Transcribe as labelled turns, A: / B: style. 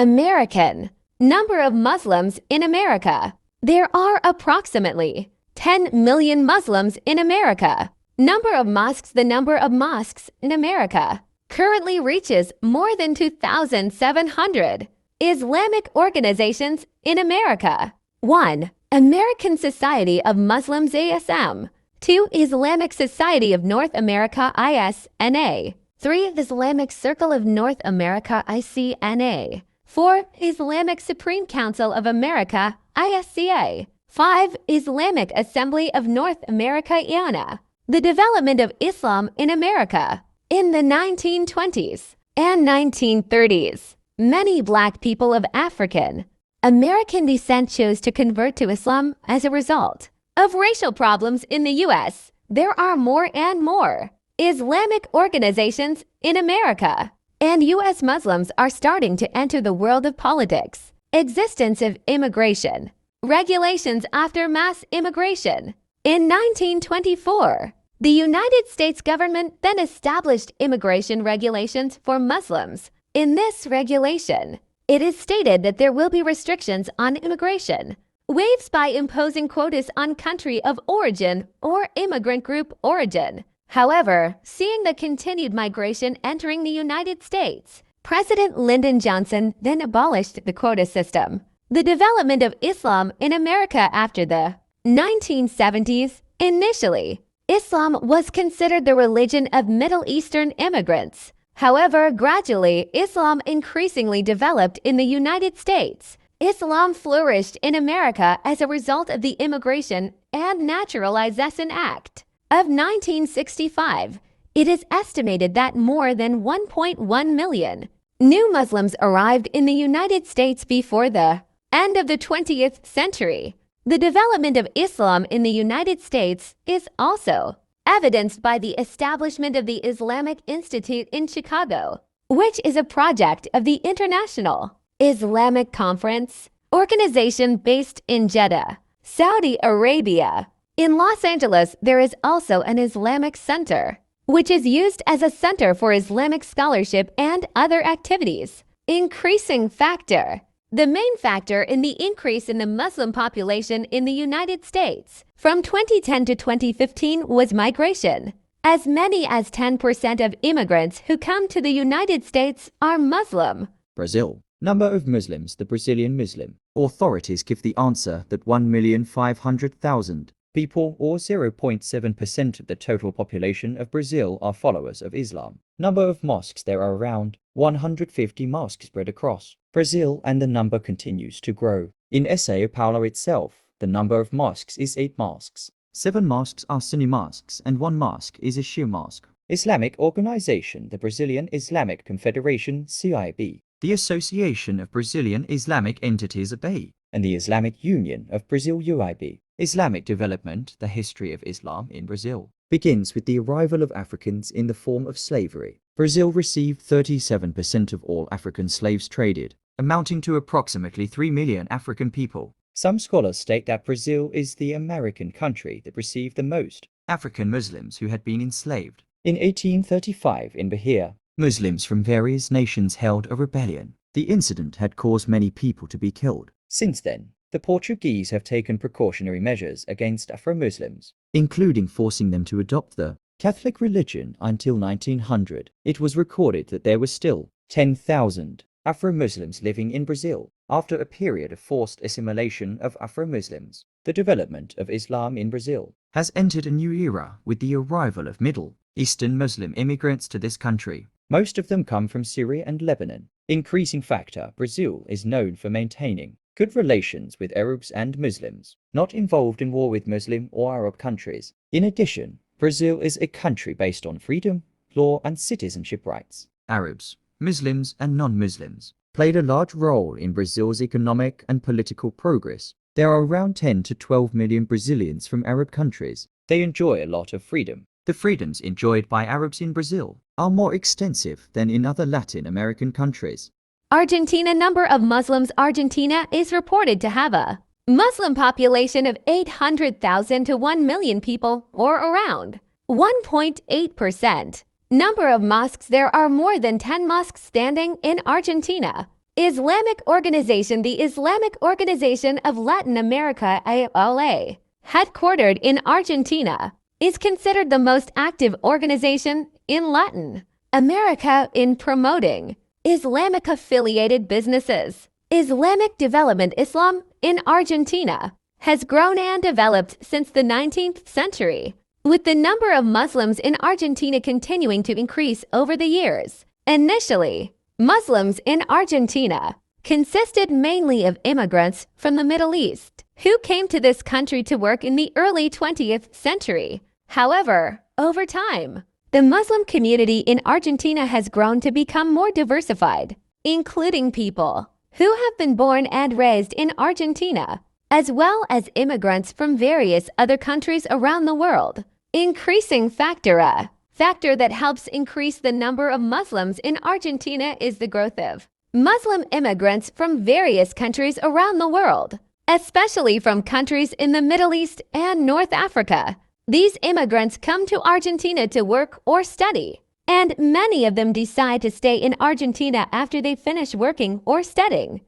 A: American. Number of Muslims in America. There are approximately 10 million Muslims in America. Number of mosques. The number of mosques in America currently reaches more than 2,700. Islamic organizations in America. 1. American Society of Muslims ASM. 2. Islamic Society of North America ISNA. 3. Islamic Circle of North America ICNA. 4. Islamic Supreme Council of America ISCA. 5. Islamic Assembly of North America IANA. The development of Islam in America. In the 1920s and 1930s, many black people of African American descent chose to convert to Islam as a result of racial problems in the U.S. There are more and more Islamic organizations in America, and U.S. Muslims are starting to enter the world of politics. Existence of immigration. Regulations after mass immigration. In 1924, the United States government then established immigration regulations for Muslims. In this regulation, it is stated that there will be restrictions on immigration, waived by imposing quotas on country of origin or immigrant group origin. However, seeing the continued migration entering the United States, President Lyndon Johnson then abolished the quota system. The development of Islam in America after the 1970s. Initially, Islam was considered the religion of Middle Eastern immigrants. However, gradually, Islam increasingly developed in the United States. Islam flourished in America as a result of the Immigration and Naturalization Act of 1965. It is estimated that more than 1.1 million new Muslims arrived in the United States before the end of the 20th century. The development of Islam in the United States is also evidenced by the establishment of the Islamic Institute in Chicago, which is a project of the International Islamic Conference organization based in Jeddah, Saudi Arabia. In Los Angeles, there is also an Islamic Center, which is used as a center for Islamic scholarship and other activities. Increasing factor. The main factor in the increase in the Muslim population in the United States from 2010 to 2015 was migration. As many as 10% of immigrants who come to the United States are Muslim.
B: Brazil. Number of Muslims. The Brazilian Muslim authorities give the answer that 1,500,000 people, or 0.7% of the total population of Brazil, are followers of Islam. Number of mosques. There are around 150 mosques spread across Brazil, and the number continues to grow. In Sao Paulo itself, the number of mosques is 8 mosques. 7 mosques are Sunni mosques and 1 mosque is a Shia mosque. Islamic organization. The Brazilian Islamic Confederation (CIB), the Association of Brazilian Islamic Entities (ABA), and the Islamic Union of Brazil (UIB). Islamic development. The history of Islam in Brazil begins with the arrival of Africans in the form of slavery. Brazil received 37% of all African slaves traded, amounting to approximately 3 million African people. Some scholars state that Brazil is the American country that received the most African Muslims who had been enslaved. In 1835, in Bahia, Muslims from various nations held a rebellion. The incident had caused many people to be killed. Since then, the Portuguese have taken precautionary measures against Afro-Muslims, including forcing them to adopt the Catholic religion until 1900. It was recorded that there were still 10,000 Afro-Muslims living in Brazil. After a period of forced assimilation of Afro-Muslims, the development of Islam in Brazil has entered a new era with the arrival of Middle Eastern Muslim immigrants to this country. Most of them come from Syria and Lebanon. Increasing factor. Brazil is known for maintaining good relations with Arabs and Muslims, not involved in war with Muslim or Arab countries. In addition, Brazil is a country based on freedom, law, and citizenship rights. Arabs, Muslims, and non-Muslims played a large role in Brazil's economic and political progress. There are around 10 to 12 million Brazilians from Arab countries. They enjoy a lot of freedom. The freedoms enjoyed by Arabs in Brazil are more extensive than in other Latin American countries.
A: Argentina. Number of Muslims. Argentina is reported to have a Muslim population of 800,000 to 1 million people, or around 1.8%. Number of mosques. There are more than 10 mosques standing in Argentina. Islamic Organization. The Islamic Organization of Latin America, ILA, headquartered in Argentina, is considered the most active organization in Latin America in promoting Islamic-affiliated businesses. Islamic development. Islam in Argentina has grown and developed since the 19th century, with the number of Muslims in Argentina continuing to increase over the years. Initially, Muslims in Argentina consisted mainly of immigrants from the Middle East who came to this country to work in the early 20th century. However, over time, the Muslim community in Argentina has grown to become more diversified, including people who have been born and raised in Argentina, as well as immigrants from various other countries around the world. Increasing factor. A factor that helps increase the number of Muslims in Argentina is the growth of Muslim immigrants from various countries around the world, especially from countries in the Middle East and North Africa. These immigrants come to Argentina to work or study, and many of them decide to stay in Argentina after they finish working or studying.